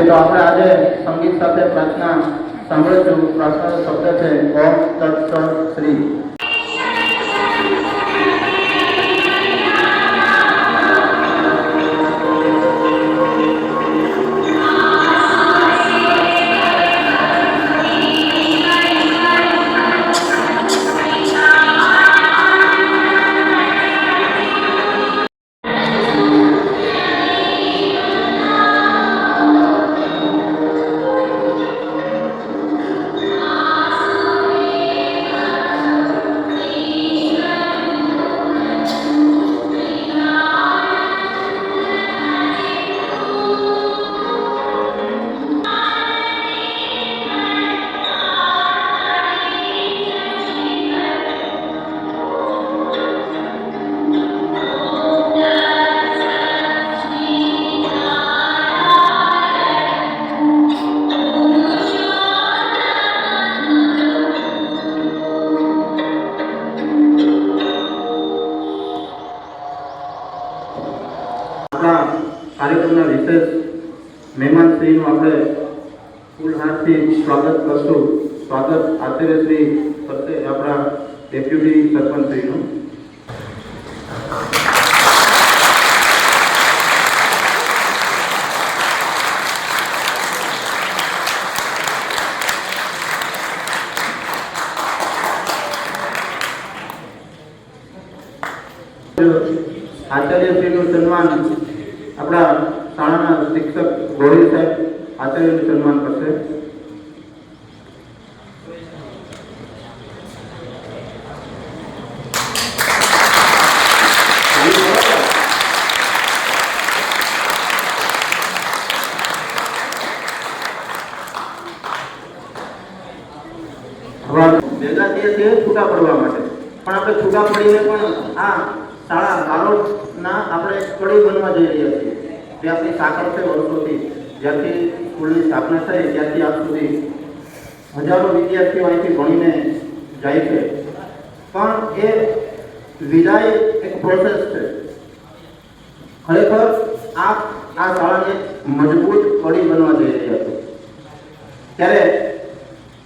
તો આપણે આજે સંગીત સાથે પ્રાર્થના સાંભળીશું. પ્રાર્થનાનો શબ્દ છે ઓમ તત્સત શ્રી. કાર્યક્રમના વિશેષ મહેમાન શ્રીનું આપણે ફૂલહારથી સ્વાગત કરશું. સ્વાગત આચાર્ય શ્રી કરશે આપણા ડેપ્યુટી સરપંચ શ્રીનું. આચાર્યશ્રીનું સન્માન આપણા શાળાના શિક્ષક ગોળી સાહેબ આચાર્યનું સન્માન કરશે. ભેગા થઈએ છીએ છૂટા પડવા માટે, પણ આપણે છૂટા પડીને પણ આ શાળા બારોટના આપણે કડી બનવા જઈ રહ્યા છીએ. જે આપણી સાકર છે વર્ષોથી, જ્યારથી સ્કૂલની સ્થાપના થઈ ત્યારથી આજ સુધી હજારો વિદ્યાર્થીઓ અહીંથી ભણીને જાય છે. પણ એ વિદાય એક પ્રોસેસ છે. ખરેખર આ શાળાની મજબૂત કડી બનવા જઈ રહ્યા છે. ત્યારે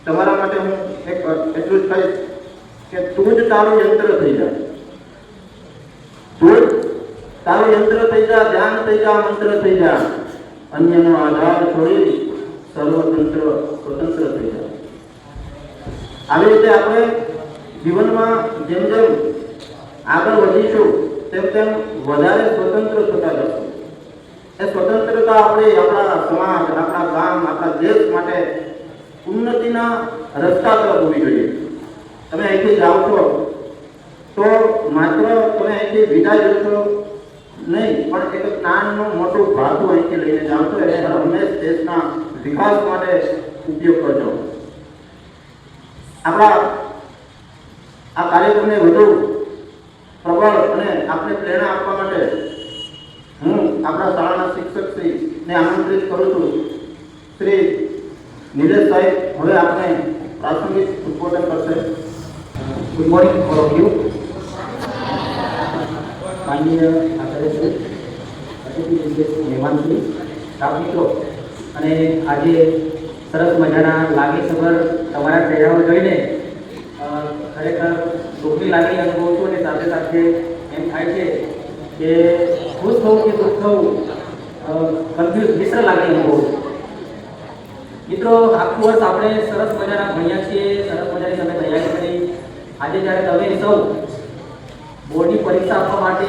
તમારા માટે હું એટલું જ કહીશ કે તું જ તારું યંત્ર થઈ જાય. તારું યંત્ર થઈ જા, ધ્યાન થઈ જા, મંત્ર થઈ જા, અન્યનો આધાર છોડી સર્વતંત્ર સ્વતંત્ર થઈ જા. આવી રીતે આપણે જીવનમાં જેમ જેમ આગળ વધીશું તેમ તેમ વધારે સ્વતંત્ર થતા જશું. એ સ્વતંત્રતા આપણે આપણા સમાજ, આપણા ગામ, આપણા દેશ માટે ઉન્નતિના રસ્તા તરફ હોવી જોઈએ. તમે અહીંથી જાઓ છો તો માત્ર તમે અહીંથી વિદાય લેશો નહીં, પણ એક જ્ઞાનનું મોટું ભાથું અહીંથી લઈને જાઓ છો. એને હંમેશ દેશના વિકાસ માટે ઉપયોગ કરજો. આપણા આ કાર્યક્રમને વધુ પ્રબળ અને આપણે પ્રેરણા આપવા માટે હું આપણા શાળાના શિક્ષકશ્રીને આમંત્રિત કરું છું. શ્રી નિલેશ સાહેબ હવે આપણે પ્રાસંગિક ઉદ્બોધન કરશે. Good morning all of you. માનનીય આચાર્યશ્રી, અતિથિ વિશેષ મહેમાનશ્રી, સ્ટાફ મિત્રો અને આજે સરસ મજાના લાગણીસભર તમારા ચહેરાઓ જોઈને ખરેખર દુઃખની લાગણી અનુભવું છું અને સાથે સાથે એમ થાય છે કે ખુશ થવું કે દુઃખ થવું, કન્ફ્યુઝ મિશ્ર લાગણી અનુભવું છું. મિત્રો, આખું વર્ષ આપણે સરસ મજાના ભણ્યા છીએ, સરસ મજાની તમે તૈયારી કરી. આજે જ્યારે તમે સૌ બોર્ડની પરીક્ષા આપવા માટે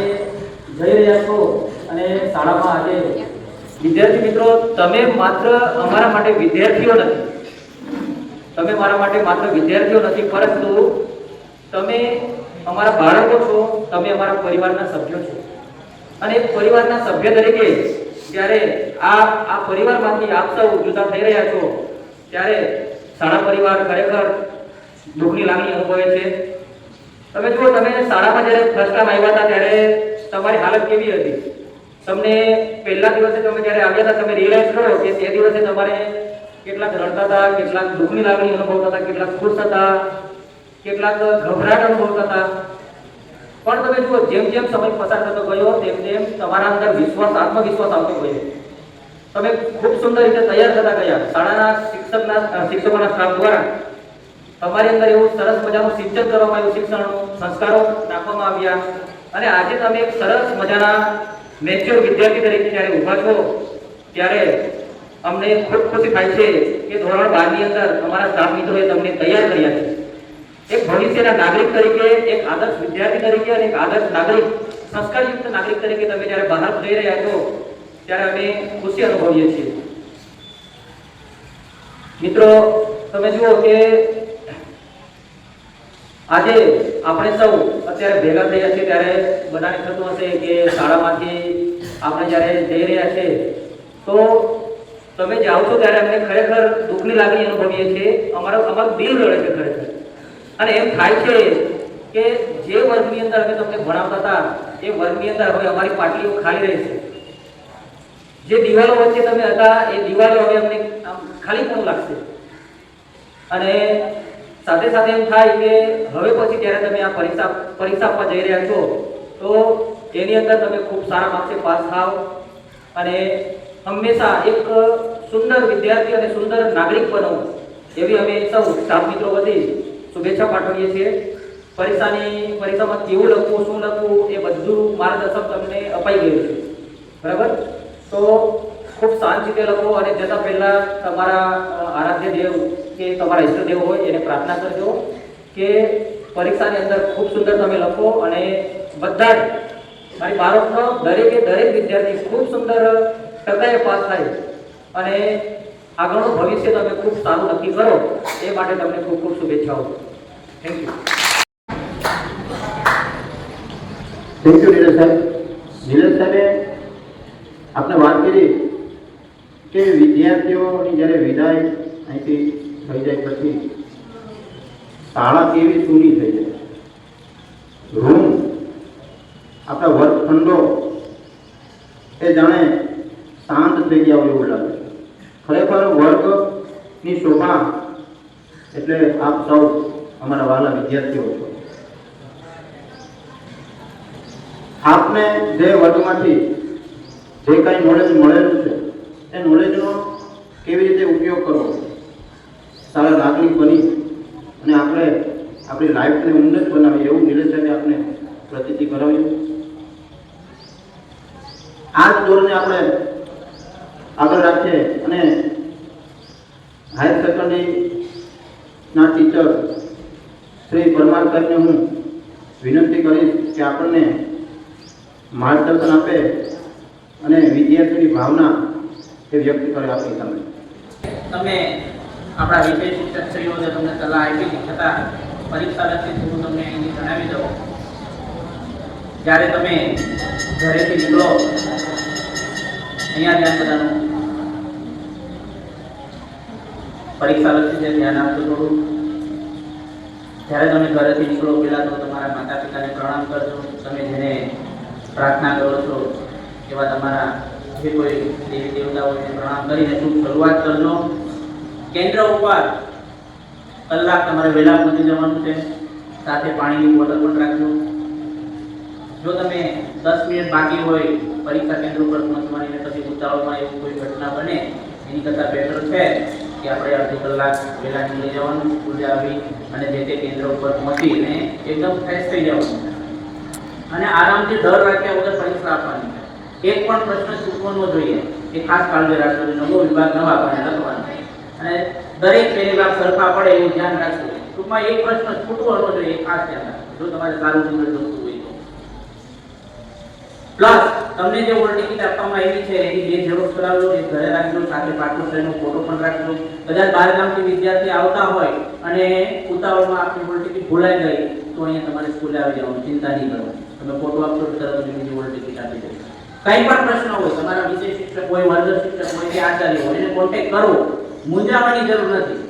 જઈ રહ્યા છો અને શાળામાં આજે વિદ્યાર્થી મિત્રો, તમે માત્ર અમારા માટે વિદ્યાર્થીઓ નથી, તમે મારા માટે માત્ર વિદ્યાર્થીઓ નથી, પરંતુ તમે અમારા બાળકો છો, તમે અમારા પરિવારના સભ્યો છો. અને પરિવારના સભ્ય તરીકે જ્યારે આ પરિવારમાંથી આપ સૌ જુદા થઈ રહ્યા છો ત્યારે શાળા પરિવાર ખરેખર દુઃખની લાગણી અનુભવે છે. તમે જુઓ, તમે શાળામાં જ્યારે ફર્સ્ટ ટાઈમ આવ્યા હતા ત્યારે તમારી હાલત કેવી હતી? તમને પહેલા દિવસે તમે જ્યારે આવ્યા હતા તમે રિયલાઇઝ કરો કે તે દિવસે તમારે કેટલાક રડતા હતા, કેટલાક દુઃખની લાગણી અનુભવતા હતા, કેટલાક ખુશ હતા, કેટલાક ગભરાટ અનુભવતા હતા. પણ તમે જુઓ, જેમ જેમ સમય પસાર થતો ગયો તેમ તેમ તમારા અંદર વિશ્વાસ, આત્મવિશ્વાસ આવતો ગયો. તમે ખૂબ સુંદર રીતે તૈયાર થતા ગયા. શાળાના શિક્ષકોના સ્ટાફ દ્વારા તમારી અંદર એવું સરસ મજાનું સિંચન કરવામાં આવ્યું, શિક્ષણનું સંસ્કારો નાખવામાં આવ્યા અને આજે તમે એક સરસ મજાના મેચ્યોર વિદ્યાર્થી તરીકે જ્યારે ઊભા છો ત્યારે અમને ખૂબ ખુશી થાય છે કે ધોરણ 12 ની અંદર અમારા સ્ટાફ મિત્રોએ તમને તૈયાર કર્યા છે. એક ભવિષ્યના નાગરિક તરીકે, એક આદર્શ વિદ્યાર્થી તરીકે અને એક આદર્શ નાગરિક, સંસ્કારયુક્ત નાગરિક તરીકે તમે જ્યારે બહાર જઈ રહ્યા છો ત્યારે અમે ખુશી અનુભવીએ છીએ. મિત્રો, તમે જુઓ કે આજે આપણે સૌ અત્યારે ભેગા થયા છીએ ત્યારે બધાને થતું હશે કે શાળામાંથી આપણે જ્યારે જઈ રહ્યા છે તો તમે જાઓ છો ત્યારે અમને ખરેખર દુઃખની લાગણી અનુભવીએ છીએ. અમારું દિલ રડે છે ખરેખર. અને એમ થાય છે કે જે વર્ગની અંદર અમે તમને ભણાવતા હતા એ વર્ગની અંદર હવે અમારી પાટલીઓ ખાલી રહી છે. જે દિવાલો વચ્ચે તમે હતા એ દિવાલો હવે અમને ખાલી પણ લાગશે. અને સાથે સાથે એમ થાય કે હવે પછી જ્યારે તમે આ પરીક્ષા આપવા જઈ રહ્યા છો તો એની અંદર તમે ખૂબ સારા માર્ક્સે પાસ થાવ અને હંમેશા એક સુંદર વિદ્યાર્થી અને સુંદર નાગરિક બનો એવી અમે સૌ સ્ટાફ મિત્રો વતી શુભેચ્છા પાઠવીએ છીએ. પરીક્ષામાં કેવું લખવું, શું લખવું એ બધું માર્ગદર્શન તમને અપાઈ ગયું છે, બરાબર? તો ખૂબ શાંત રીતે લખો અને જતા પહેલા તમારા આરાધ્ય દેવ કે તમારા ઈષ્ટદેવ હોય એને પ્રાર્થના કરજો કે પરીક્ષાની અંદર ખૂબ સુંદર તમે લખો અને બધા જ મારી બાળકનો દરેક વિદ્યાર્થી ખૂબ સુંદર ટકાએ પાસ થાય અને આગળનું ભવિષ્ય તમે ખૂબ સારું નક્કી કરો એ માટે તમને ખૂબ ખૂબ શુભેચ્છાઓ. Thank you. નીરજ સાહેબ. નીરજ સાહેબે આપણે વાત કરી કે વિદ્યાર્થીઓની જ્યારે વિદાય અહીંથી થઈ જાય પછી શાળા કેવી સૂની થઈ જાય, રૂમ, આપણા વર્ગખંડો એ જાણે શાંત થઈ ગયા હોય એવું લાગે. ખરેખર વર્ગની શોભા એટલે આપ સૌ અમારા વાલા વિદ્યાર્થીઓ છો. આપને જે વર્ગમાંથી જે કાંઈ નોલેજ મળેલું છે એ નોલેજનો કેવી રીતે ઉપયોગ કરવો, સારા નાગરિક બની અને આપણે આપણી લાઈફને ઉન્નત બનાવીએ એવું નીરજ સાહેબે આપણે પ્રતીતિ કરાવ્યું. આ જ દોરને આપણે આગળ રાખીએ અને હાયર સેકન્ડરીના ટીચર શ્રી પરમાર સાહેબને હું વિનંતી કરીશ કે આપણને માર્ગદર્શન આપે અને વિદ્યાર્થીની ભાવના એ વ્યક્ત કરે આપણી સામે. તમે આપણા વિષય શિક્ષકશ્રીઓને તમને સલાહ આપી છતાં પરીક્ષા લક્ષી હું તમને અહીં જણાવી દઉં. જ્યારે તમે ઘરેથી નીકળો, અહીંયા ધ્યાન બધાનું પરીક્ષા લક્ષી છે, ધ્યાન આપજો થોડું. જ્યારે તમે ઘરેથી નીકળો પહેલાં તો તમારા માતા પિતાને પ્રણામ કરજો. તમે જેને પ્રાર્થના કરો છો એવા તમારા જે કોઈ દેવી દેવતાઓને પ્રણામ કરીને શુભ શરૂઆત કરજો. કેન્દ્ર ઉપર કલાક તમારે વહેલા પહોંચી જવાનું છે. સાથે પાણીની બોટલ પણ રાખજો. જો તમે 10 મિનિટ બાકી હોય પરીક્ષા કેન્દ્ર ઉપર પહોંચવાની ને પછી ઉતાવળમાં એવું કોઈ ઘટના બને એની કરતાં બેટર છે કે આપણે અડધી કલાક વહેલા નીકળી જવાનું, સ્કૂલે આવી અને જે તે કેન્દ્ર ઉપર પહોંચીને એકદમ ફ્રેશ થઈ જવાનું અને આરામથી ડર રાખ્યા વગર પરીક્ષા આપવાની. એક પણ પ્રશ્ન ચૂકવો ન જોઈએ એ ખાસ કાળજી રાખજો. નવો વિભાગ નવા આપણને લખવાનો અને દરેક પેરેગ્રાફ સરખા પડે એવું ધ્યાન રાખજો. ટૂંકમાં એક પ્રશ્ન છૂટવો ન જોઈએ એ ખાસ ધ્યાન રાખજો જો તમારે સારું રિઝલ્ટ જોતું હોય તો. પ્લસ તમને જે હોલ ટિકિટ આપવામાં આવી છે એની બે ઝેરોક્ષ કરાવજો, એ ઘરે રાખજો. સાથે પાછો ટ્રેનનો ફોટો પણ રાખજો. કદાચ બહાર ગામથી વિદ્યાર્થી આવતા હોય અને ઉતાવળમાં આપની હોલ ટિકિટ ભૂલાઈ ગઈ તો અહીંયા તમારે સ્કૂલે આવી જવાનું, ચિંતા નહીં કરવાની. તમે ફોટો આપશો તો તરત બીજી હોલ ટિકિટ આપી દેજો. કંઈ પણ પ્રશ્ન હોય, તમારા વિષય શિક્ષક હોય, વર્ગ શિક્ષક હોય કે આચાર્ય હોય એને કોન્ટેક્ટ કરવો. મૂંઝાવાની જરૂર નથી.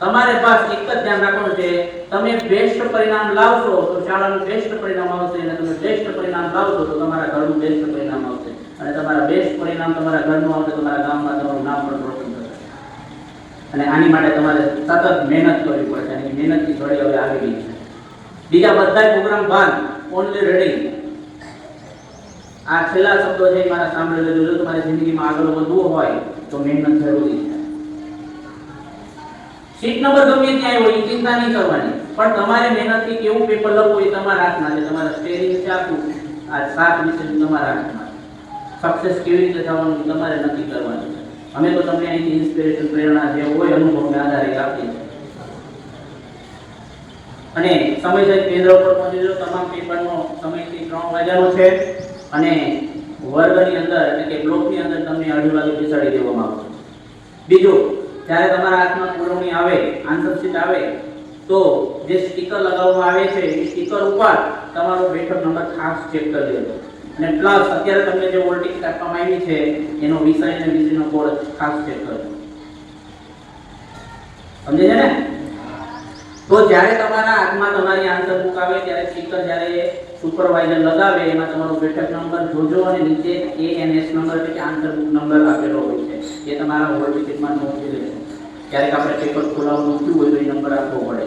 તમારે બસ એક જ ધ્યાન રાખવાનું છે, તમે બેસ્ટ પરિણામ લાવશો તો શાળાનું બેસ્ટ પરિણામ આવશે અને તમે બેસ્ટ પરિણામ લાવશો તો તમારા ઘરનું બેસ્ટ પરિણામ આવશે અને તમારા બેસ્ટ પરિણામ તમારા ઘરનું આવશે, તમારા ગામમાં તમારું નામ પણ રોશન થશે. અને આની માટે તમારે સતત મહેનત કરવી પડશે અને મહેનતની ઘડી હવે આવી ગઈ છે. બીજા બધા પ્રોગ્રામ બંધ, ઓનલી રીડિંગ. આ છેલ્લા શબ્દો છે મારા સાંભળી લેજો. જો તમારી જિંદગીમાં આગળ વધવું હોય તો મહેનત જરૂરી છે. સીટ નંબર ગમે ત્યાં હોય ચિંતા નહીં કરવાની, પણ તમારે મહેનતથી કેવું પેપર લખવું એ તમારા હાથમાં છે. તમારા સ્ટેરિંગ છે આખું આ 7 વિષય તમારા હાથમાં. સક્સેસ કેવી રીતે થવાનું તમારે નક્કી કરવાનું છે. અમે તો તમને અહીંથી ઇન્સ્પિરેશન, પ્રેરણા જે હોય અનુભવને આધારે આપીએ છીએ. અને સમય સહિત કેન્દ્ર પર પહોંચી જજો. તમામ પેપરનો સમયથી 3 વાગ્યાનો છે અને વર્ગની અંદર એટલે કે બ્લોકની અંદર તમને 2:30 વાગે બેસાડી દેવામાં આવશે. બીજું, જ્યારે તમારા હાથમાં પુરવણી આવે, આન્સર શીટ આવે તો જે સ્ટીકર લગાવવામાં આવે છે એ સ્ટીકર ઉપર તમારો બેઠક નંબર ખાસ ચેક કરી લેજો. અને પ્લસ અત્યારે તમને જે વોલ ટિકિટ આપવામાં આવી છે એનો વિષય અને વિષયનો કોડ ખાસ ચેક કરજો. સમજે છે ને? તો જ્યારે તમારા હાથમાં તમારી આન્સર બુક આવે ત્યારે સ્ટીકર જ્યારે સુપરવાઇઝર લગાવે એમાં તમારો બેઠક નંબર જોજો અને નીચે ANS નંબર એટલે કે આન્સર બુક નંબર આપેલો હોય છે એ તમારા હોલ ટિકિટમાં નોંધી લેજો. ક્યારેક આપણે પેપર ખોલાવવાનું થયું હોય તો એ નંબર આપવો પડે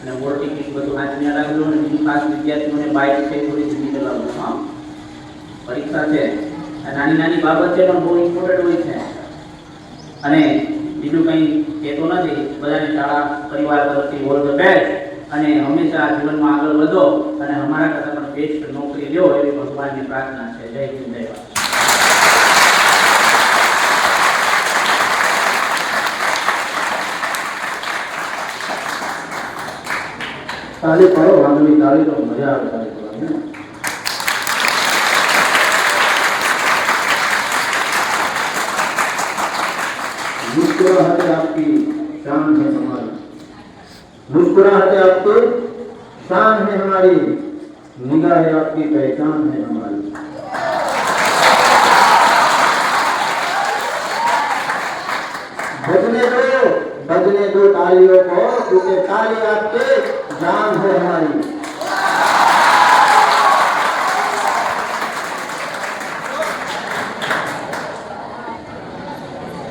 અને હોલ ટિકિટ બધું હાથમાં રાખજો. અને બીજું ખાસ વિદ્યાર્થીઓને બાઇક છે થોડી ધીમી ચલાવજો. હા, પરીક્ષા છે, આ નાની નાની બાબત છે પણ બહુ ઇમ્પોર્ટન્ટ હોય છે. અને બીજું કંઈ કહેતો નથી, બધાને શાળા પરિવાર તરફથી ઓલ ધ બેસ્ટ અને હંમેશા જીવનમાં આગળ વધો અને અમારા કરતાં પણ બેસ્ટ નોકરી લ્યો એવી ભગવાનની પ્રાર્થના છે. જય હિન્દ, જય ભારત. તાળી પાડો, વાંધણી તાળી તો મજા આવે તાળી પાડવાની. मुस्कुराहट आपकी शान है हमारी, मुस्कुराहट आपकी शान है हमारी, निगाहें आपकी पहचान है हमारी. बजने दो तालियों को, क्योंकि ताली आपके जान है हमारी.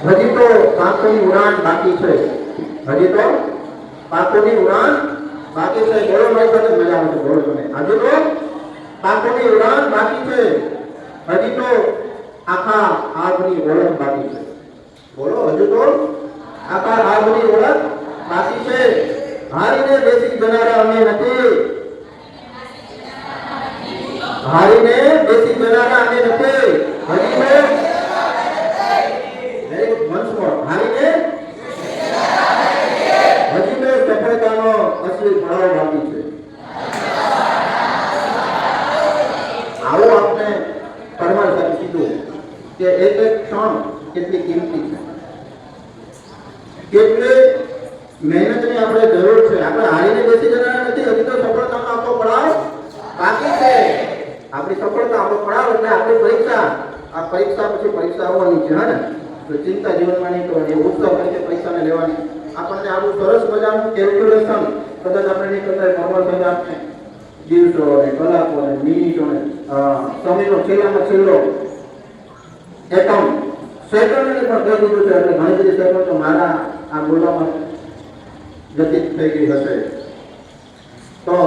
હજી તો પાંખોની ઉડાન બાકી છે, હજી તો પાંખોની ઉડાન બાકી છે. બોલો મારી સાથે મજા આવશે, બોલો તમે. હજી તો પાંખોની ઉડાન બાકી છે, હજી તો આખા આગની ઓળખ બાકી છે. બોલો, હજુ તો આખા આગની ઓળખ બાકી છે. હારીને બેસી જનારા અમે નથી, હારીને બેસી જનારા અમે નથી, હજી તો સફળતાનો અસલી પડાવ બાકી છે. આવો આપણે પરમાર સાહેબ કીધું કે એક એક ક્ષણ કેટલી કિંમતી છે, કેટલી મહેનતની આપણે જરૂર છે. આપણે હારીને બેસી જનારા નથી, હજી તો સફળતાનો આપણો પડાવ બાકી છે. આપણી સફળતા, આપણો પડાવ એટલે આપણી પરીક્ષા. આ પરીક્ષા પછી પરીક્ષા આવવાની છે ને, તો ચિંતા જીવનમાં નહીં કરવાની, ઉત્સવ તરીકે પરીક્ષાને લેવાની. આપણને આવું સરસ મજાનું કેલ્ક્યુલેશન કદાચ આપણે નહીં કરતા નોર્મલ થઈ આપણે દિવસો ને કલાકો ને મિનિટો ને સમયનો છેલ્લામાં છેલ્લો એકમ સેકન્ડની પણ કહી દીધું છે. એટલે ઘણી બધી સેકન્ડ તો મારા આ બોલવામાં વ્યતીત થઈ ગઈ હશે. તો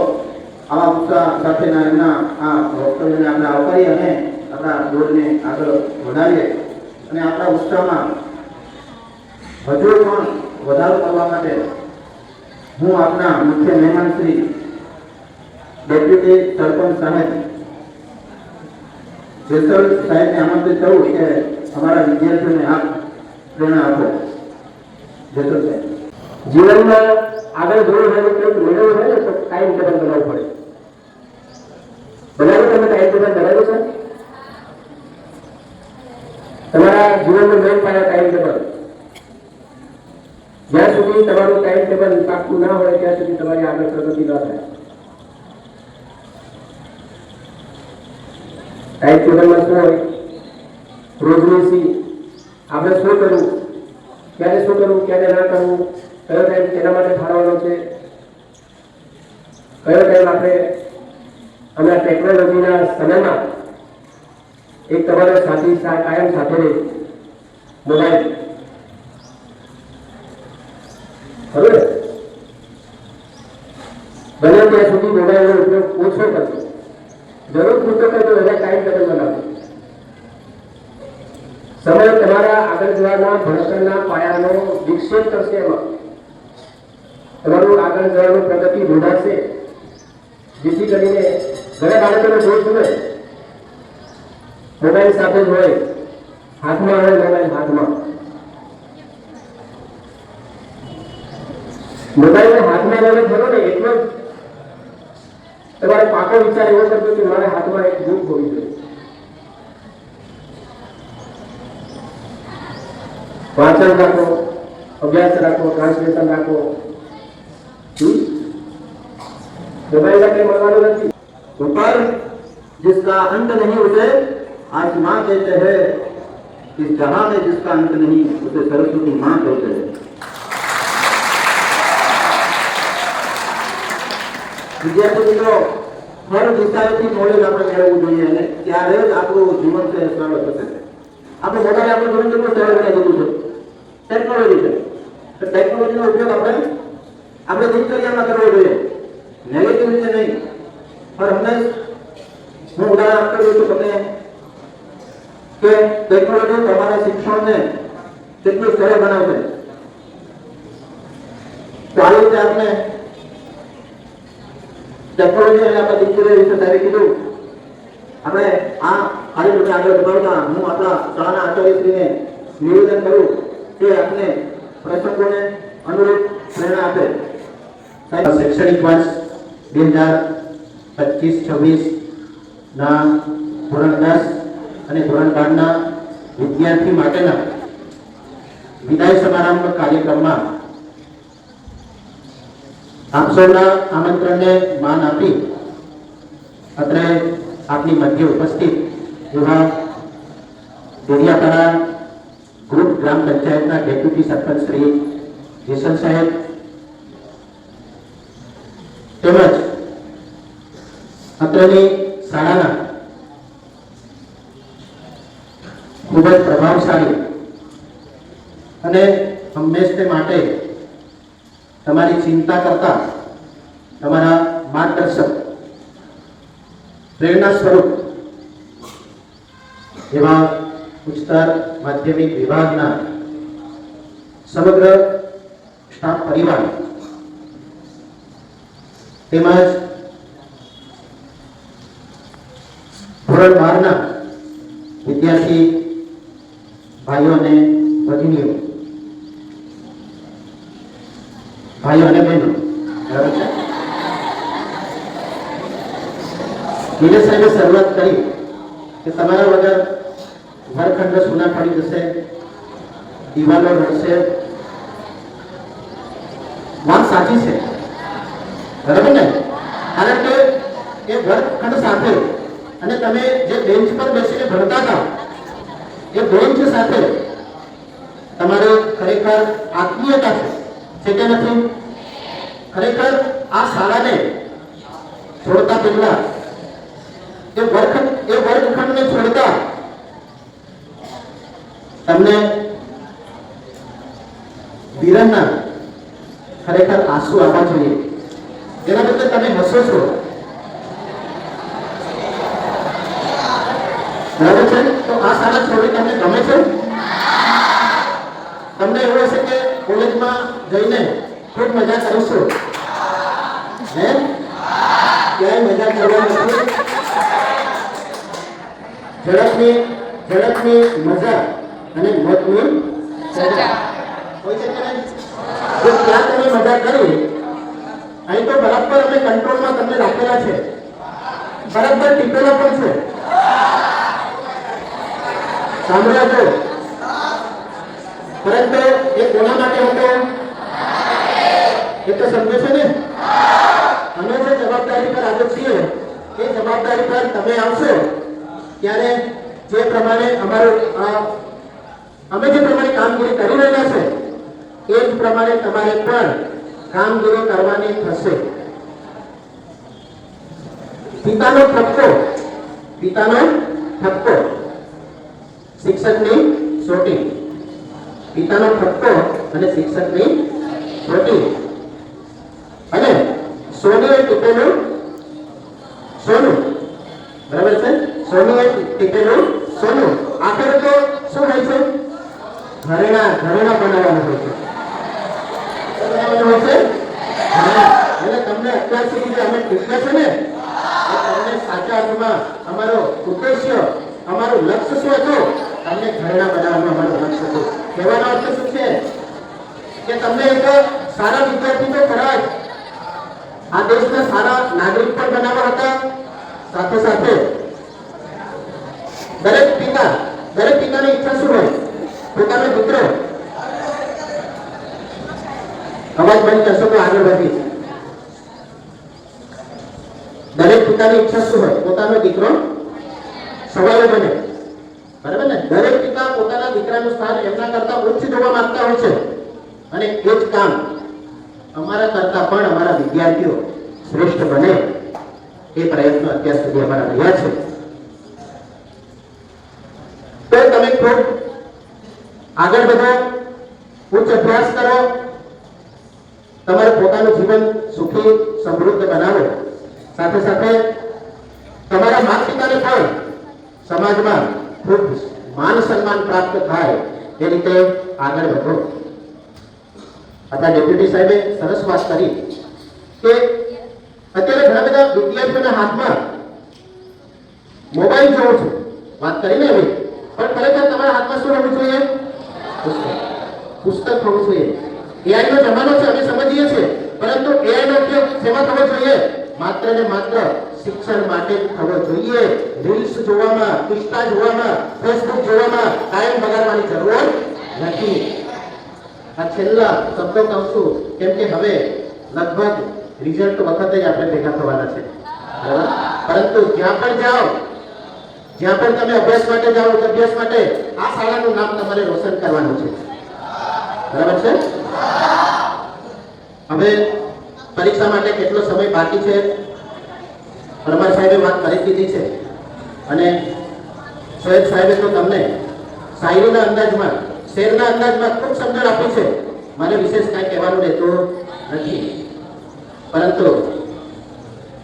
આવા ઉત્સાહ સાથેના એમના આ વક્તવ્યને આપણે આવકારી અને આપણા બોર્ડને આગળ વધારીએ અને આપણા ઉત્સાહમાં હજુ પણ વધારો કરવા માટે હું આપના મુખ્ય મહેમાન શ્રી ડેપ્યુટી સરપંચ સાહેબ જેસલ સાહેબને આમંત્રિત કરું કે અમારા વિદ્યાર્થીઓને આપ પ્રેરણા આપો. જેસલ સાહેબ, જીવનમાં આગળ જોવું હોય તો મેળવવું હોય ને તો ટાઈમ ટેબલ બનાવવું પડે. બનાવ્યું તમે ટાઈમ ટેબલ બનાવ્યું છે? તમારા જીવનનો મેન પાયો ટાઈમ ટેબલ. જ્યાં સુધી તમારું ટાઈમ ટેબલ પાકું ના હોય ત્યાં સુધી તમારી આગળ પ્રગતિ ન થાય. ટાઈમ ટેબલમાં શું હોય? રોજની આપણે શું કરવું, ક્યારે શું કરવું, ક્યારે ના કરવું, કયો ટાઈમ તેના માટે ફાળવવાનો છે, કયો ટાઈમ આપણે હમણાં ટેકનોલોજીના સમયમાં એક તમારો સાથી કાયમ સાથે રહે મોબાઈલ. હવે બને ત્યાં સુધી મોબાઈલનો ઉપયોગ ઓછો કરશો, જરૂર પૂરતો કરજો. એને ટાઈમ ટેબલ બનાવો. સમય તમારા આગળ જવાના ભણતરના પાયાનો વિક્ષેપ કરશે. એમાં તમારું આગળ જવાનું પ્રગતિ ઢૂંઢાશે, જેથી કરીને ઘણા બાળકોનો જોશ હોય મોબાઈલ સાથે જ હોય, હાથમાં હોય મોબાઈલ, હાથમાં મોબાઈલને હાથમાં લઈને ફરો ને એટલો જ તમારે પાકો વિચાર એવો કરતો કે મારા હાથમાં એક બુક હોવી જોઈએ. वाचन रखो, अभ्यास रखो, ट्रांसलेशन रखो. मोबाइल का कहीं मरवाना नहीं. ऊपर जिसका अंत नहीं उसे आत्मा कहते हैं, इस जहां में जिसका अंत नहीं उसे सरस्वती मां कहते हैं. વિદ્યાર્થી મિત્રો, હર દિશાએથી નોલેજ આપણે મેળવવું જોઈએ અને ત્યારે જ આપણું જીવન છે સરળ થશે. આપણે મોબાઈલ આપણું જીવન કેટલું સરળ બનાવી દીધું છે. ટેકનોલોજી છે, તો ટેકનોલોજીનો ઉપયોગ આપણે દિનચર્યામાં કરવો જોઈએ, નેગેટિવ રીતે નહીં. પણ હંમેશ હું ઉદાહરણ આપતો રહ્યો છું તમને કે ટેકનોલોજી તમારા શિક્ષણને કેટલું સરળ બનાવશે. તો આ રીતે આપણે ટેકનોલોજી અને આપણા દિનચર્યા વિશે સાહેબે કીધું. આપણે આ કાર્યક્રમને આગળ વધારતા હું આપણા શાળાના આચાર્યશ્રીને નિવેદન કરું કે આપને પ્રસંગોને અનુરૂપ પ્રેરણા આપે. શૈક્ષણિક વર્ષ 2025-26 ના ધોરણ 10 અને ધોરણ 12 ના વિદ્યાર્થી માટેના વિદાય સમારંભ કાર્યક્રમમાં આપ સૌના આમંત્રણને માન આપી અત્રે આપની મધ્ય ઉપસ્થિત એવા દેડિયાપાડા ગ્રુપ ગ્રામ પંચાયતના ડેપ્યુટી સરપંચ શ્રી જેસલ સાહેબ તેમજ અત્રેની શાળાના ખૂબ જ પ્રભાવશાળી અને હંમેશને માટે તમારી ચિંતા કરતા તમારા માર્ગદર્શક, પ્રેરણા સ્વરૂપ એવા ઉચ્ચતર માધ્યમિક વિભાગના સમગ્ર સ્ટાફ પરિવાર તેમજ ધોરણ 12 ના વિદ્યાર્થી ભાઈઓ અને ભગીનીઓ, ભાઈઓ અને બહેનો, બરાબર છે. દિનેશ સાહેબે શરૂઆત કરી કે તમારા વગર વર્ગખંડ સુના પડી જશે, દિવાલો રડશે. વાત સાચી છે, બરાબર ને? કારણ કે એ વર્ગખંડ સાથે અને તમે જે બેન્ચ પર બેસીને ભણતા હતા એ બેન્ચ સાથે તમારે ખરેખર આત્મીયતા છે કે નથી? ખરેખર આ શાળાને છોડતા પહેલા એ વર્ગખંડને છોડતા તમને વિરહના ખરેખર આંસુ આવવા જોઈએ. જેના બદલે તમે હસો છો, બરાબર છે? તો આ શાળા છોડી તમને ગમે છે? તમને એવું હશે કે કોલેજમાં જઈને ખૂબ મજા કરીશું, હે? ક્યાંય મજા કરવા નથી. ઝડપની મજા અને મોતની સજા હોય છે કે નહીં? જો ત્યાં તમે મજા કરી, અહીં તો બરાબર અમે કંટ્રોલમાં તમને રાખેલા છે, બરાબર ટીપેલા પણ છે. સાંભળ્યા છો? પરંતુ એ કોના માટે હતો એ તો સમજો છો ને? અમે જે જવાબદારી પર આજે છીએ એ જવાબદારી પર તમે આવશો ત્યારે જે પ્રમાણે અમે જે પ્રમાણે કામગીરી કરી રહ્યા છે એ જ પ્રમાણે તમારે પણ કામગીરી કરવાની થશે. પિતાનો ઠપકો શિક્ષકની સોટી. પિતાનો ઠપકો અને શિક્ષકની સોટી અને સોનીએ ટીપેલું સોનું, બરાબર છે? સોનીએ ટીપેલું સોનું. આખરે તો શું હોય છે? ઘરેણા બનાવવાનું હોય છે. શું બનાવવાનું હોય છે? ઘરેણા. એટલે તમને અત્યાર સુધી જે અમે શીખ્યા છે ને, એ તમને સાચા અર્થમાં અમારો ઉદ્દેશ્ય, અમારું લક્ષ્ય શું હતું? તમને ઘરેણા બનાવવાનું અમારું લક્ષ્ય હતું. કહેવાનો અર્થ શું છે? કે તમને એક સારા વિદ્યાર્થી તો ખરા જ, આ દેશના સારા નાગરિક પણ બનાવવા હતા. સાથે સાથે દરેક પિતાની ઈચ્છા શું હોય? પોતાનો દીકરો, અવાજ બંધ કરશો તો આગળ વધીશ. દરેક પિતાની ઈચ્છા શું હોય? પોતાનો દીકરો સવાલો બને, બરાબર ને? દરેક પિતા પોતાના દીકરાનું સ્થાન એમના કરતા ઉચ્ચ જોવા માંગતા હોય છે, અને એ જ કામ અમારા કરતા પણ અમારા વિદ્યાર્થીઓ શ્રેષ્ઠ બને એ પ્રયત્નો અત્યાર સુધી અમારા રહ્યા છે. તો તમે ખૂબ આગળ વધો, ઉચ્ચ અભ્યાસ કરો, તમારું પોતાનું જીવન સુખી સમૃદ્ધ બનાવો. સાથે સાથે તમારા માતા પિતાને પણ સમાજમાં ખૂબ માન સન્માન પ્રાપ્ત થાય એ રીતે આગળ વધો. આપણા ડેપ્યુટી સાહેબે સરસ વાત કરી કે અત્યારે ઘણા બધા વિદ્યાર્થીઓના હાથમાં મોબાઈલ જોવો છો, વાત કરીને એવી, પણ ખરેખર તમારા હાથમાં શું હોવું જોઈએ? પુસ્તક હોવું જોઈએ. એઆઈ નો જમાનો છે, અમે સમજીએ છીએ, પરંતુ એઆઈ નો ઉપયોગ શેમાં થવો જોઈએ? માત્ર ને માત્ર શિક્ષણ માટે થવો જોઈએ. રીલ્સ જોવામાં, ઇન્સ્ટા જોવામાં, ફેસબુક જોવામાં ટાઈમ બગાડવાની જરૂર નથી. આ છેલ્લા શબ્દો કહું છું કેમ કે હવે લગભગ રિઝલ્ટ વખતે જ આપણે ભેગા થવાના છે, બરાબર? પરંતુ જ્યાં પણ જાઓ, જ્યાં પણ તમે અભ્યાસ માટે જાઓ, અભ્યાસ માટે આ શાળાનું નામ તમારે રોશન કરવાનું છે, બરાબર છે? હવે પરીક્ષા માટે કેટલો સમય બાકી છે પરમાર સાહેબે વાત કરી દીધી છે, અને સોએબ સાહેબે તો તમને શાયરીના અંદાજમાં, શેરના અંદાજમાં ખૂબ સમજણ આપી છે. મને વિશેષ કાંઈ કહેવાનું રહેતું નથી, પરંતુ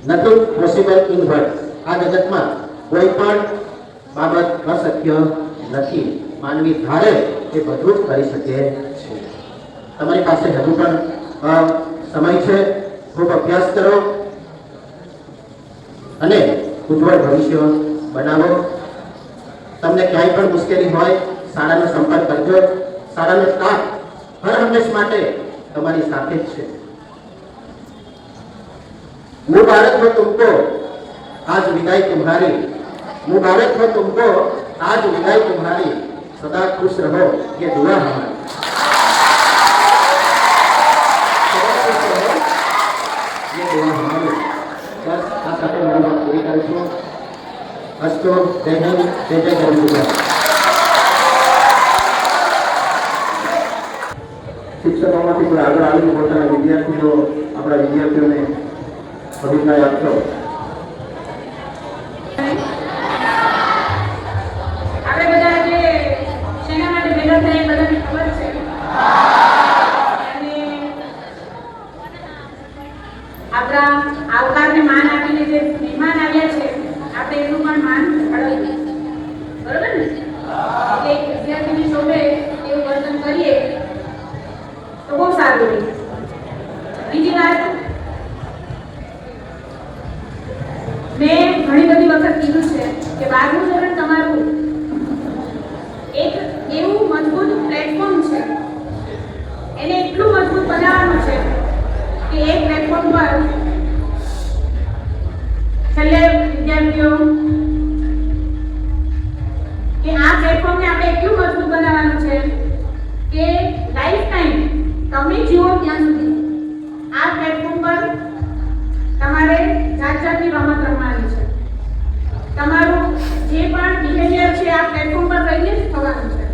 નથિંગ પોસિબલ ઇન વર્ડ. આ જગતમાં કોઈ પણ બાબત અશક્ય નથી. માનવી ધારે એ બધું જ કરી શકે છે. તમારી પાસે હજુ પણ સમય છે. ખૂબ અભ્યાસ કરો અને ઉજ્જવળ ભવિષ્ય બનાવો. તમને ક્યાંય પણ મુશ્કેલી હોય શાળાનો સંપર્ક કરજો. શાળાનો સ્ટાફ હર હંમેશ માટે તમારી સાથે જ છે. मुबारक हो तुमको आज विदाई तुम्हारी, मुबारक हो तुमको आज विदाई तुम्हारी, सदा खुश रहो ये दुआ हमारी. ये दुआ हमारी. बस આ સાથે મારી વાત પૂરી કરું છું. અસ્તુ જય હિન્દ, જય જય ગરવી. શિક્ષકોમાંથી પણ આગળ આવીને પોતાના વિદ્યાર્થીઓ, આપણા વિદ્યાર્થીઓને અભિપ્રાય આપશો. આપણે બધા જે શેના માટે ભેગા થયા બધાને ખબર છે, અને આપણા આવકારને માન આપીને જે મહેમાન આવ્યા છે આપણે એનું પણ માન અડવીએ, બરોબર ને? એટલે એક વિદ્યાર્થીની શોભે એવું વર્તન કરીએ તો બહુ સારું રહે. બીજી વાત, મેં ઘણી બધી વખત કીધું છે કે 12મું ધોરણ તમારું એક એવું મજબૂત પ્લેટફોર્મ છે, એને એટલું મજબૂત બનાવવાનું છે કે એ પ્લેટફોર્મ પર છેલ્લે વિદ્યાર્થીઓ કે આ પ્લેટફોર્મને આપણે એટલું મજબૂત બનાવવાનું છે કે લાઈફ ટાઈમ તમે જીવો ત્યાં સુધી આ પ્લેટફોર્મ પર તમારે જાત જાતની રમત રમવાની છે. તમારું જે પણ બિહેવિયર છે આ પ્લેટફોર્મ પર રહીને જ થવાનું છે.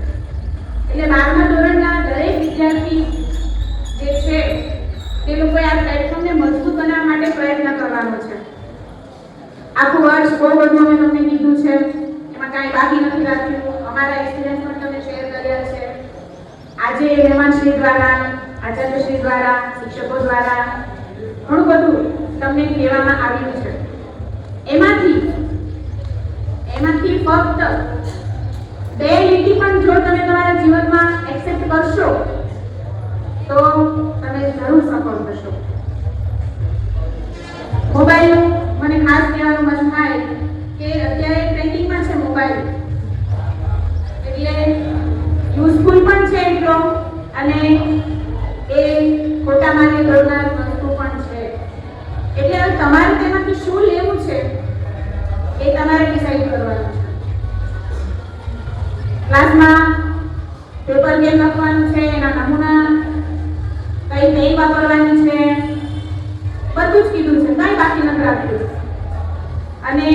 એટલે 12મા ધોરણના દરેક વિદ્યાર્થી જે છે તે લોકોએ આ પ્લેટફોર્મને મજબૂત બનાવવા માટે પ્રયત્ન કરવાનો છે. આખું વર્ષ બહુ બધું અમે તમને કીધું છે, એમાં કાંઈ બાકી નથી રાખ્યું. અમારા એક્સપિરિયન્સ પણ તમે શેર કર્યા છે. આજે મહેમાનશ્રી દ્વારા, આચાર્યશ્રી દ્વારા, શિક્ષકો દ્વારા ઘણું બધું તમને કહેવામાં આવ્યું છે. એમાંથી ફક્ત બે લીટી પણ જો તમે તમારા જીવનમાં એક્સેપ્ટ કરશો તો તમે જરૂર સફળ થશો. મોબાઈલ મને ખાસ કહેવાનું મન થાય કે અત્યારે ટ્રેન્ડિંગમાં છે મોબાઈલ, એટલે યુઝફુલ પણ છે એટલો અને એ ખોટા માર્ગે દોરનાર વસ્તુ પણ છે. એટલે હવે તમારે તેમાંથી શું લેવું છે એ તમારે ડિસાઈડ કરવાનું છે. ક્લાસમાં પેપર કેમ લખવાનું છે, એના નમૂના કઈ પેન વાપરવાની છે, બધું જ કીધું છે, કઈ બાકી નથી રાખ્યું. અને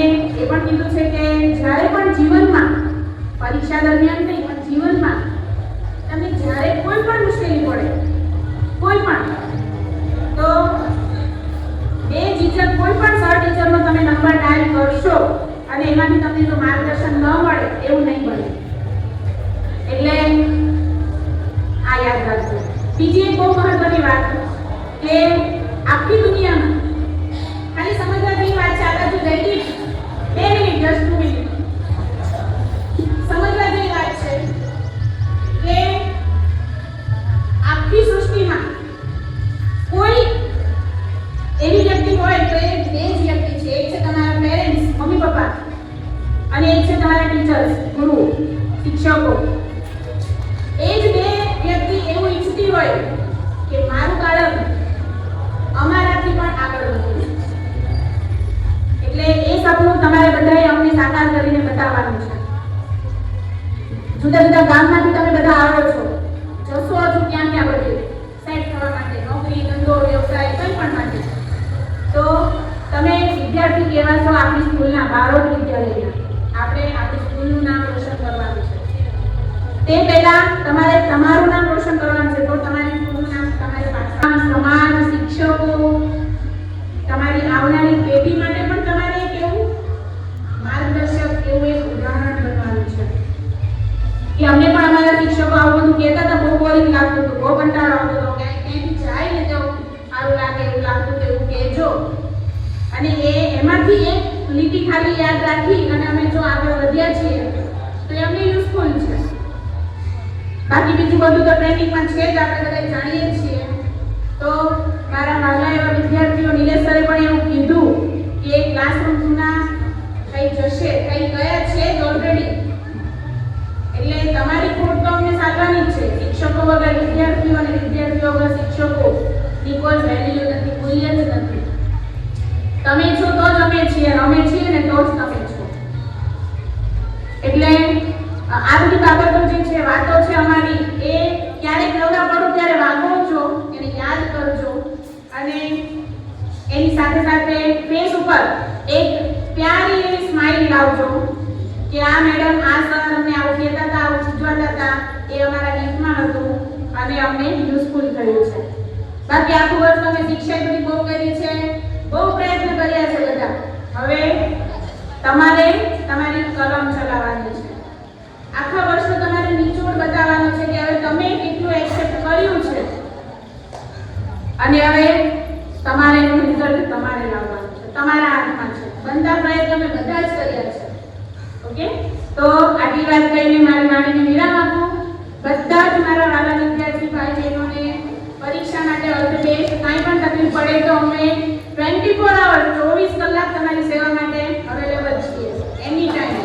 એ પણ કીધું છે કે જ્યારે પણ જીવનમાં, પરીક્ષા દરમિયાન નહીં પણ જીવનમાં તમને જ્યારે કોઈ પણ મુશ્કેલી પડે, કોઈ પણ, તો બે ઝીઝક કોઈ પણ સર ટીચરનો તમે નંબર ડાયલ કરશો અને એમાંથી તમને જો માર્ગદર્શન ન મળે એવું નહીં બને. એટલે આ યાદ રાખજો. બીજી એક બહુ મહત્વની વાત કે આખી દુનિયામાં ખાલી સમજવા જેવી વાત છે. આ બાજુ જઈ 2 મિનિટ, જસ્ટ 2 મિનિટ સમજવા જેવી વાત છે કે આખી સૃષ્ટિમાં કોઈ એવી વ્યક્તિ હોય તો એ બે જ વ્યક્તિ છે. એક છે તમારા પેરેન્ટ્સ, મમ્મી પપ્પા, અને એક છે તમારા ટીચર્સ, ગુરુ, શિક્ષકો. એ જ બે વ્યક્તિ એવું ઈચ્છતી હોય કે મારું બાળક અમારાથી પણ આગળ વધે. એટલે એ સપનું તમારે બધાએ અમને સાકાર કરીને બતાવવાનું છે. જુદા જુદા ગામમાંથી તમે બધા આવો છો, જશો હજુ ક્યાં ક્યાં બધે સેટ થવા માટે, નોકરી, ધંધો, વ્યવસાય, કંઈ પણ માટે. તો તમે વિદ્યાર્થી કેવા છો આપણી સ્કૂલના, બારોટ વિદ્યાલયના. આપણે આપણી સ્કૂલનું નામ રોશન કરવાનું છે. તે પહેલા તમારે તમારું નામ રોશન કરવાનું છે. તો તમારી સ્કૂલનું નામ તમારી પાછળ, સમાજ, શિક્ષકો, તમારી આવનારી પેઢી માટે પણ તમારે એક એવું માર્ગદર્શક, એવું એક ઉદાહરણ બનવાનું છે કે અમને પણ અમારા શિક્ષકો આવું બધું કહેતા હતા, બહુ બોરિંગ લાગતું હતું, બહુ કંટાળો આવતો હતો, ક્યાંયથી જાય ને તો સારું લાગે એવું લાગતું હતું, એવું કહેજો. અને એમાંથી એક લીટી ખાલી યાદ રાખી અને અમે જો આગળ વધ્યા છીએ તો એ અમને યુઝફુલ છે. બાકી બીજું બધું તો ટ્રેનિંગમાં છે જ, આપણે બધા જાણીએ છીએ. તો મારા નાના એવા વિદ્યાર્થીઓ, નિલેશ સરે પણ એવું કીધું કે ક્લાસરૂમ જૂના કઈ જશે, કઈ ગયા છે જ ઓલરેડી. એટલે તમારી ખોટ તો અમને સાચવાની જ છે. શિક્ષકો વગર વિદ્યાર્થીઓ અને વિદ્યાર્થીઓ વગર શિક્ષકો ની કોઈ વેલ્યુ નથી, મૂલ્ય જ નથી. તમે છો તો જ અમે છીએ, અમે છીએ ને તો જ તમે છો. એટલે આ બધી બાબતો જે છે, વાતો છે અમારી, એ ક્યારેક નવરા પડો ત્યારે વાગો છો, એને યાદ કરજો. અને એની સાથે સાથે ફેસ ઉપર એક પ્યારી એવી સ્માઈલ લાવજો કે આ મેડમ, આ સર અમને આવું કહેતા હતા, આવું સૂચવતા હતા, એ અમારા ગીતમાં હતું અને અમને યુઝફુલ થયું છે. બાકી આખું વર્ષ તમે શિક્ષા બધી બહુ કરી છે, બહુ પ્રયત્ન કર્યા છે બધા. હવે તમારે તમારી કલમ ચલાવવાની છે. આખા વર્ષનો તમારે નિચોડ બતાવવાનો છે કે હવે તમે કેટલું એક્સેપ્ટ કર્યું છે અને હવે તમારે એનું રિઝલ્ટ તમારે લાવવાનું છે, તમારા હાથમાં છે. બનતા પ્રયત્ન અમે બધા જ કર્યા છે. ઓકે, તો આટલી વાત કહીને મારી વાણીને વિરામ આપું. બધા જ મારા વાલા વિદ્યાર્થી ભાઈ બહેનોને પરીક્ષા માટે ઓલ ધ બેસ્ટ. કાંઈ પણ તકલીફ પડે તો અમે 24 અવર્સ, 24 કલાક તમારી સેવા માટે અવેલેબલ છીએ, એની ટાઈમ.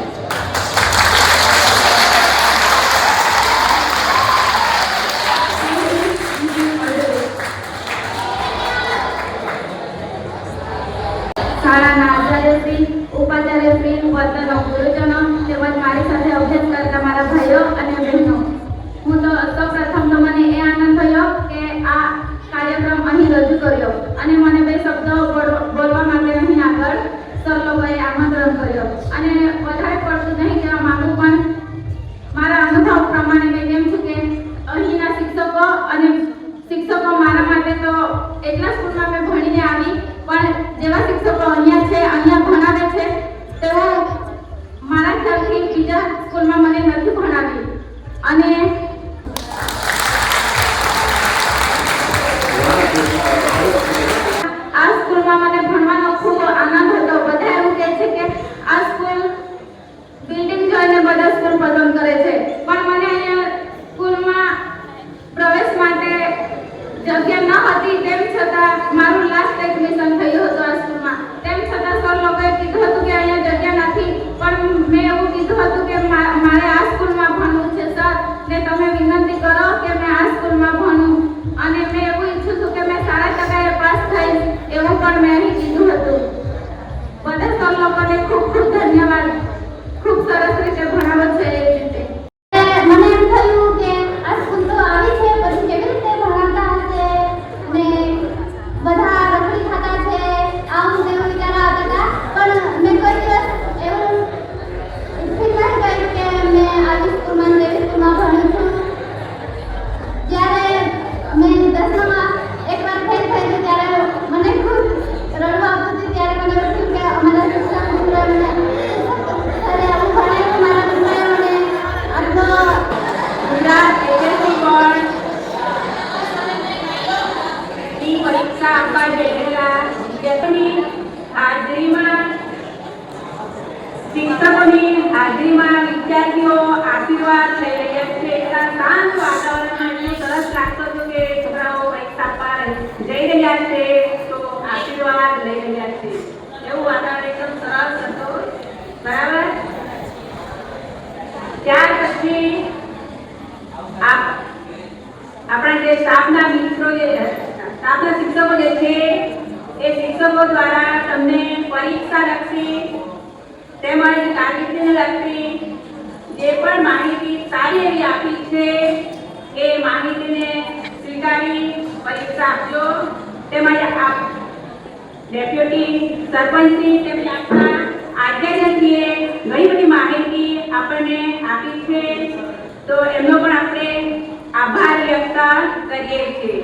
શાળાના આચાર્યશ્રી, ઉપાચાર્યશ્રી, વર્તનો ગુરુજનો તેમજ મારી સાથે અભ્યાસ કરતા મારા ભાઈઓ અને બહેનો, હું તો સૌપ્રથમ તો મને એ આનંદ થયો કે આ કાર્યક્રમ અહીં રજૂ કર્યો અને મને બે શબ્દો બોલવા માટે અહીં આગળ સર લોકોએ આમંત્રણ કર્યો. અને વધારે પડતું નહીં કહેવા માંગુ, પણ મારા અનુભવ પ્રમાણે મેં કેમ છું કે અહીંના શિક્ષકો મારા માટે તો એટલા સ્કૂલમાં મેં ભણીને આવી, પણ જેવા શિક્ષકો અહીંયા છે, અહીંયા ભણાવે છે, તેઓ મારા ખ્યાલથી બીજા સ્કૂલમાં મને નથી ભણાવી. અને આ સ્કૂલમાં મને ભણવાનો ખૂબ આનંદ હતો. બધા એવું કહે છે કે આ સ્કૂલ બિલ્ડિંગ જોઈને બધા સ્કૂલ પસંદ કરે છે, એવું કીધું હતું કે મારે આ સ્કૂલમાં ભણવું છે સર, ને તમે વિનંતી કરો કે મેં આ સ્કૂલમાં ભણું, અને મેં એવું ઈચ્છું છું કે મેં 7% પાસ થઈશ, એવું પણ મેં અહીં કીધું હતું. બધા સર લોકોને ખૂબ ખૂબ ધન્યવાદ. ખૂબ સરસ રીતે ભણાવો છે એ રીતે. મને એમ થયું કે આ સ્કૂલ તો આવી છે, પછી કેવી રીતે ભણાવતા હશે ને બધા રખડી ખાતા છે, આવું તેવું વિચાર આવતા હતા. પણ મેં કોઈ દિવસ એવું ફીલ નહીં કર્યું કે મેં આવી સ્કૂલમાં તેવી સ્કૂલમાં ભણું છું. જ્યારે મેં 10મામાં એકવાર ફેલ થઈ હતી ત્યારે મને ખૂબ રડવું આવતું હતું. ત્યારે મને એવું થયું કે અમારા શિક્ષક મિત્રોને સરે આવું ભણાવ્યું, મારા મિત્રોને આટલો ગુજરાત એસએસસી બોર્ડ ની પરીક્ષા આપવા જઈ રહેલા વિદ્યાર્થીઓની હાજરીમાં, શિક્ષકોની હાજરીમાં વિદ્યાર્થીઓ આશીર્વાદ લઈ રહ્યા છે. એટલા શાંત વાતાવરણમાં એટલું સરસ લાગતું હતું કે છોકરાઓ પરીક્ષા આપવા જઈ રહ્યા છે તો આશીર્વાદ લઈ રહ્યા છે, એવું વાતાવરણ એકદમ સરસ હતું. બરાબર. ત્યાર પછી આપણા જે સ્ટાફના મિત્રો, જે સ્ટાફના શિક્ષકો જે છે એ શિક્ષકો દ્વારા તમને પરીક્ષા લક્ષી તેમજ કારકિર્દીને લગતી જે પણ માહિતી સારી એવી આપી છે એ માહિતીને સ્વીકારી પરીક્ષા આપજો. તેમજ આપ ડેપ્યુટી સરપંચની તેમજ આપણા આચાર્યશ્રીએ ઘણી બધી માહિતી આપણને આપી છે, તો એમનો પણ આપણે આભાર વ્યક્ત કરીએ છીએ.